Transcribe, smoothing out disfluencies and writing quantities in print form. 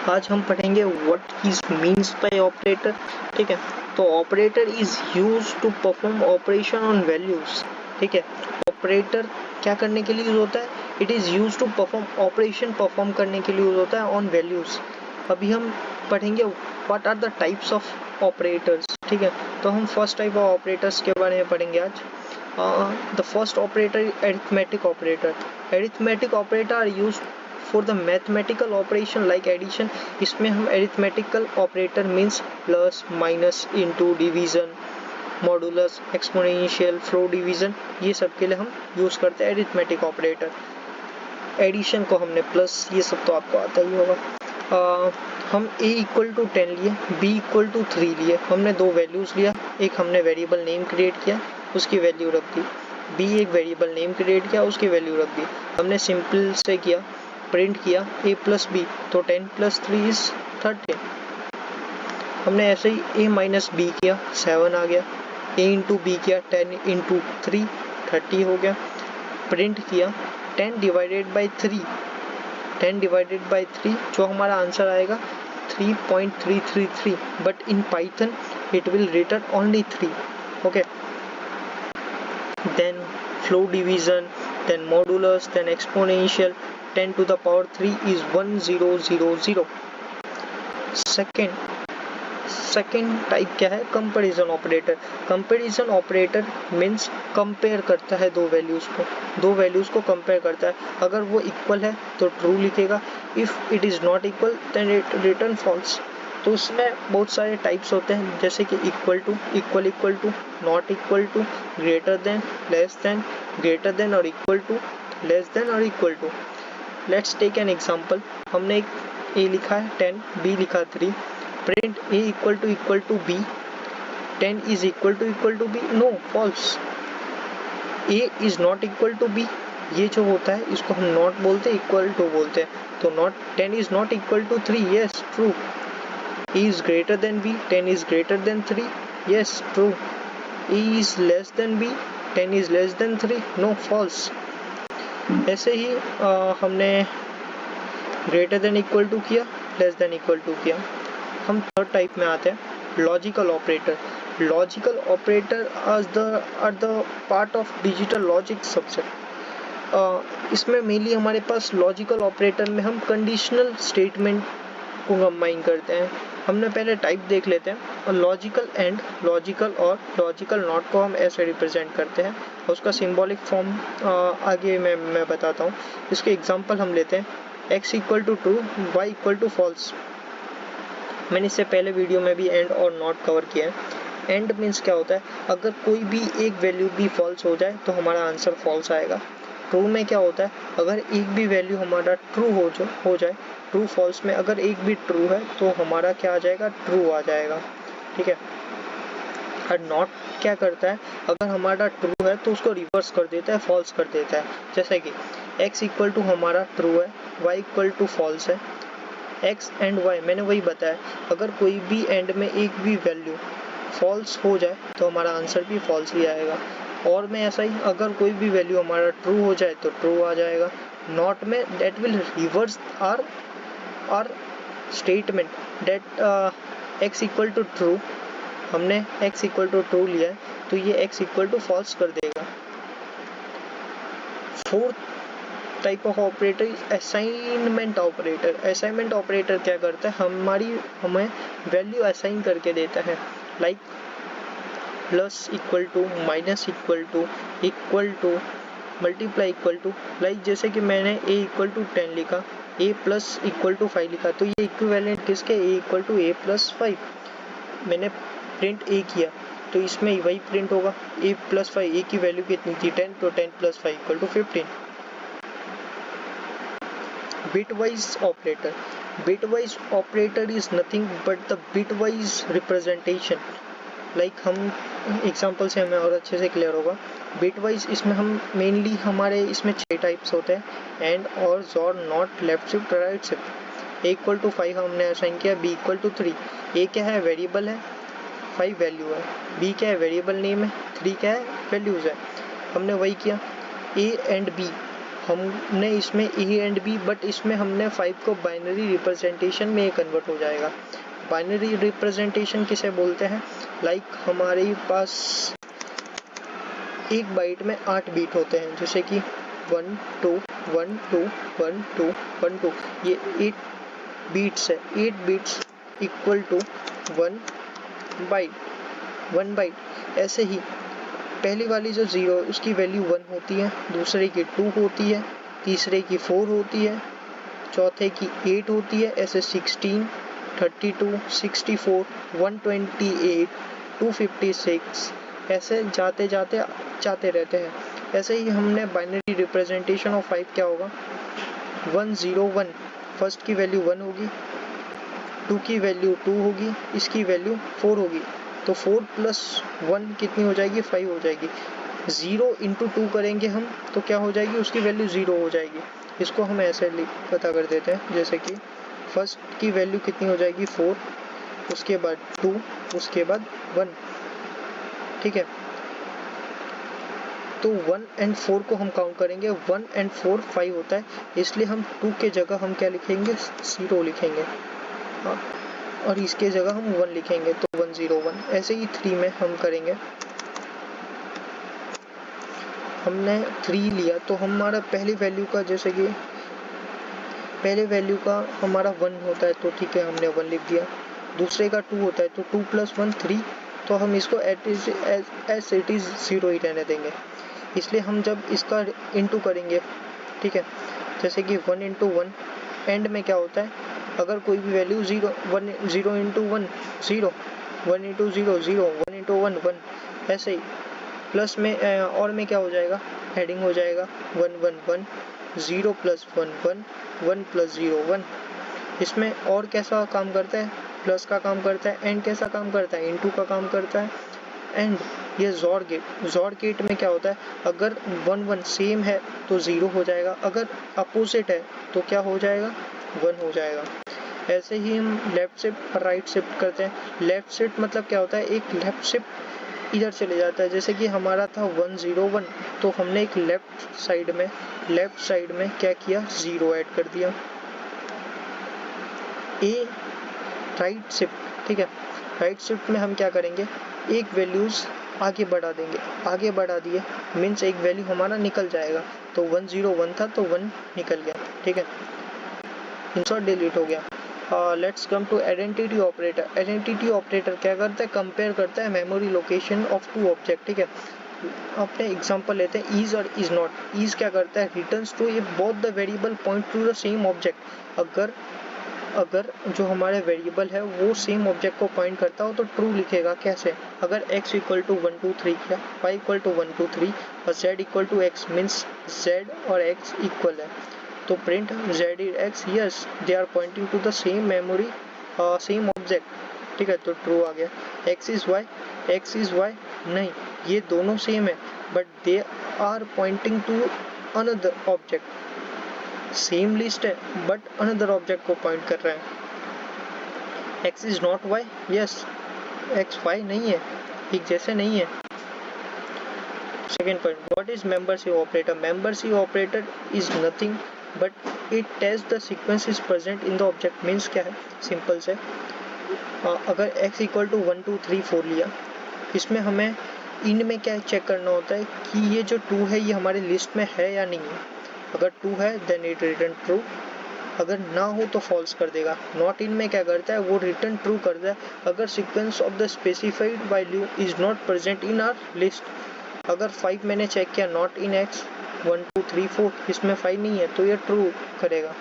आज हम पढ़ेंगे what is means by operator. ठीक है, तो operator is use to perform operation on values. ठीक है, ऑपरेटर क्या करने के लिए यूज होता है? It is use to perform operation, perform करने के लिए यूज होता है ऑन वैल्यूज। अभी हम पढ़ेंगे what are the types of operators. ठीक है, तो हम फर्स्ट टाइप ऑफ ऑपरेटर्स के बारे में पढ़ेंगे आज। The first operator arithmetic operator. Arithmetic operator are used for the mathematical operation like addition. इसमें हम arithmetical operator means plus, minus, into, division, modulus, exponential, floor division, ये सब के लिए हम यूज करते हैं अरिथमेटिक ऑपरेटर। एडिशन को हमने प्लस, ये सब तो आपको आता ही होगा। हम a इक्वल टू 10 लिए, b इक्वल टू 3 लिए, हमने दो वैल्यूज लिया, एक हमने वेरिएबल नेम क्रिएट किया, उसकी वैल्यू रख दी, b एक वेरिएबल नेम क्रिएट किया, उसकी वैल्यू रख दी। हमने सिंपल से किया, प्रिंट किया a प्लस b, तो 10 प्लस 3 इज 13। हमने ऐसे ही a माइनस b किया, 7 आ गया, a इंटू बी किया, 10 इंटू 3 30 हो गया। प्रिंट किया 10 डिवाइडेड बाई 3, 10 डिवाइडेड बाई 3, जो हमारा आंसर आएगा 3.333, but in Python it will return only 3। Okay, then floor division, then modulus, then exponential, 10 to the power 3 is 1000। Second type क्या है? Comparison operator. Comparison operator means compare करता है दो values को compare करता है। अगर वो इक्वल है तो ट्रू लिखेगा, if it is not equal then it return false. तो उसमें बहुत सारे टाइप्स होते हैं, जैसे कि equal to, equal to, not equal to, greater than, less than, greater than और इक्वल टू, लेस देन और equal to. Let's take an example. हमने एक a लिखा है 10, b लिखा 3, print a equal to b, 10 is equal to b, no, false. a is not equal to b, ये जो होता है इसको हम नॉट बोलते हैं, इक्वल टू बोलते हैं। तो not 10 is not equal to 3, yes true. a is greater than b, 10 is greater than 3, yes true. a is less than b, 10 is less than 3, no, false. ऐसे ही हमने ग्रेटर देन इक्वल टू किया, less than equal to किया। हम third type में आते हैं, logical operator. Logical operator are the part of digital logic subject. इसमें मेनली हमारे पास लॉजिकल ऑपरेटर में हम कंडीशनल स्टेटमेंट को कंबाइन करते हैं। हमने पहले टाइप देख लेते हैं, और लॉजिकल एंड, लॉजिकल और लॉजिकल नॉट को हम ऐसे रिप्रेजेंट करते हैं, और उसका सिंबॉलिक फॉर्म आगे मैं बताता हूँ। इसके एग्जांपल हम लेते हैं, x equal to true, y equal to false. मैंने इससे पहले वीडियो में भी एंड और नॉट कवर किया है। एंड मीन्स क्या होता है? अगर कोई भी एक वैल्यू भी फॉल्स हो जाए तो हमारा आंसर फॉल्स आएगा। ट्रू में क्या होता है? अगर एक भी वैल्यू हमारा ट्रू हो जाए, ट्रू फॉल्स में अगर एक भी ट्रू है तो हमारा क्या आ जाएगा? ट्रू आ जाएगा। ठीक है। और नॉट क्या करता है? अगर हमारा ट्रू है तो उसको रिवर्स कर देता है, फॉल्स कर देता है। जैसे कि x इक्वल टू हमारा ट्रू है, y इक्वल टू फॉल्स है। x एंड y मैंने वही बताया, अगर कोई भी एंड में एक भी वैल्यू फॉल्स हो जाए तो हमारा आंसर भी फॉल्स ही आएगा। और में ऐसा ही, अगर कोई भी वैल्यू हमारा ट्रू हो जाए तो ट्रू आ जाएगा। नॉट में that will reverse our statement that x equal to true, हमने x इक्वल टू ट्रू लिया है तो ये x इक्वल टू फॉल्स कर देगा। Fourth type of operator is assignment operator. Assignment operator क्या करता है? हमें वैल्यू असाइन करके देता है, like plus equal to, minus equal to, multiply equal to. Like जैसे कि मैंने a इक्वल टू 10 लिखा, a प्लस इक्वल टू 5 लिखा, तो ये इक्विवेलेंट किसके? a equal to a plus 5। मैंने प्रिंट a किया तो इसमें वही प्रिंट होगा, a प्लस 5, a की वैल्यू कितनी थी? 10, तो 10 plus 5 equal to 15। Bitwise operator. Bitwise operator is nothing but the bitwise representation. Like हम एग्जांपल से हमें और अच्छे से क्लियर होगा। Bitwise इसमें हम मेनली हमारे इसमें 6 टाइप्स होते हैं, एंड, और, XOR, not, left shift, right shift. a equal to 5 हमने असाइन किया, b इक्वल टू 3। a क्या है? वेरिएबल है, 5 वैल्यू है। b क्या है? वेरिएबल नेम है, 3 क्या है? वैल्यूज है। हमने वही किया, a एंड b हमने इसमें ए एंड बी, बट इसमें हमने 5 को बाइनरी रिप्रेजेंटेशन में कन्वर्ट हो जाएगा। बाइनरी रिप्रेजेंटेशन किसे बोलते हैं? लाइक हमारे पास एक बाइट में 8 बीट होते हैं, जैसे कि 1 2 1 2 1 2 1 2, ये 8 बीट्स है। 8 बीट्स इक्वल टू 1 बाइट। ऐसे ही पहली वाली जो 0 है उसकी वैल्यू 1 होती है, दूसरे की 2 होती है, तीसरे की 4 होती है, चौथे की 8 होती है, ऐसे 16 32 64 128 256 ऐसे जाते रहते हैं। ऐसे ही हमने बाइनरी रिप्रेजेंटेशन ऑफ 5 क्या होगा? 1 0 1, फर्स्ट की वैल्यू 1 होगी, 2 की वैल्यू 2 होगी, इसकी वैल्यू 4 होगी, तो 4 प्लस 1 कितनी हो जाएगी? 5 हो जाएगी। 0 इंटू 2 करेंगे हम तो क्या हो जाएगी? उसकी वैल्यू 0 हो जाएगी। इसको हम ऐसे पता कर देते हैं, जैसे कि फर्स्ट की वैल्यू कितनी हो जाएगी? 4, उसके बाद 2, उसके बाद 1, ठीक है। तो 1 एंड 4 को हम काउंट करेंगे, 1 एंड 4 5 होता है, इसलिए हम 2 के जगह हम क्या लिखेंगे? 0 लिखेंगे, और इसके जगह हम 1 लिखेंगे, तो 1 0 1। ऐसे ही 3 में हम करेंगे, हमने 3 लिया तो हमारा पहली वैल्यू का, जैसे कि पहले वैल्यू का हमारा 1 होता है, तो ठीक है हमने 1 लिख दिया। दूसरे का 2 होता है, तो 2 प्लस 1 3, तो हम इसको एज इट इज 0 ही रहने देंगे। इसलिए हम जब इसका इंटू करेंगे, ठीक है, जैसे कि 1 इंटू 1, एंड में क्या होता है? अगर कोई भी वैल्यू 0 इंटू 1 0, 1 इंटू 0 0, 1 इंटू 1 1, ऐसे ही प्लस में और में क्या हो जाएगा? हेडिंग हो जाएगा 1 1 1, 0 प्लस 1 1, 1 प्लस 0 1। इसमें और कैसा काम करता है? प्लस का काम करता है। एंड कैसा काम करता है? इनटू का काम करता है। एंड ये जॉर गेट में क्या होता है? अगर 1 1 सेम है तो 0 हो जाएगा, अगर अपोजिट है तो क्या हो जाएगा? 1 हो जाएगा। ऐसे ही हम लेफ्ट शिफ्ट और राइट शिफ्ट करते हैं। लेफ्ट शिफ्ट मतलब क्या होता है? एक लेफ्ट शिफ्ट इधर चले जाता है, जैसे कि हमारा था 1 0 1, तो हमने एक लेफ्ट साइड में क्या किया? 0 ऐड कर दिया। ए राइट शिफ्ट, ठीक है, राइट शिफ्ट में हम क्या करेंगे? एक वैल्यूज आगे बढ़ा देंगे, आगे बढ़ा दिए मीन्स एक वैल्यू हमारा निकल जाएगा, तो 1 0 1 था तो 1 निकल गया, ठीक है, इंसर्ट डिलीट हो गया। Let's come to identity operator. Identity operator क्या करता है? कंपेयर करता है मेमोरी लोकेशन ऑफ 2 ऑब्जेक्ट, ठीक है। अपने एग्जांपल लेते हैं इज और इज नॉट। इज क्या करता है? Returns true if both the variable point to the same object. अगर जो हमारे वेरिएबल है वो सेम ऑब्जेक्ट को पॉइंट करता हो तो ट्रू लिखेगा। कैसे? अगर x इक्वल टू 1 2 3 किया, y इक्वल टू 1 2 3 और z equal to x means z और x इक्वल है, तो print z x, yes they are pointing to the same memory same object, ठीक है, तो ट्रू आ गया। x इज y नहीं, ये दोनों सेम है but they are pointing to another object. Same list है बट अनदर ऑब्जेक्ट को पॉइंट कर रहे हैं। x is not y, yes x y नहीं है, एक जैसे नहीं है। Second point, what is membership operator? Membership operator is nothing but it test the sequence is present in the object. Means क्या है? सिंपल से अगर x इक्वल टू 1 2 3 4 लिया, इसमें हमें इन में क्या चेक करना होता है कि ये जो 2 है ये हमारे लिस्ट में है या नहीं है। अगर 2 है देन इट रिटर्न ट्रू, अगर ना हो तो फॉल्स कर देगा। नॉट इन में क्या करता है? वो रिटर्न ट्रू करता है अगर sequence of the specified value is not present in our list. अगर 5 मैंने चेक किया नॉट इन x 1 2 3 4, इसमें 5 नहीं है तो ये ट्रू करेगा।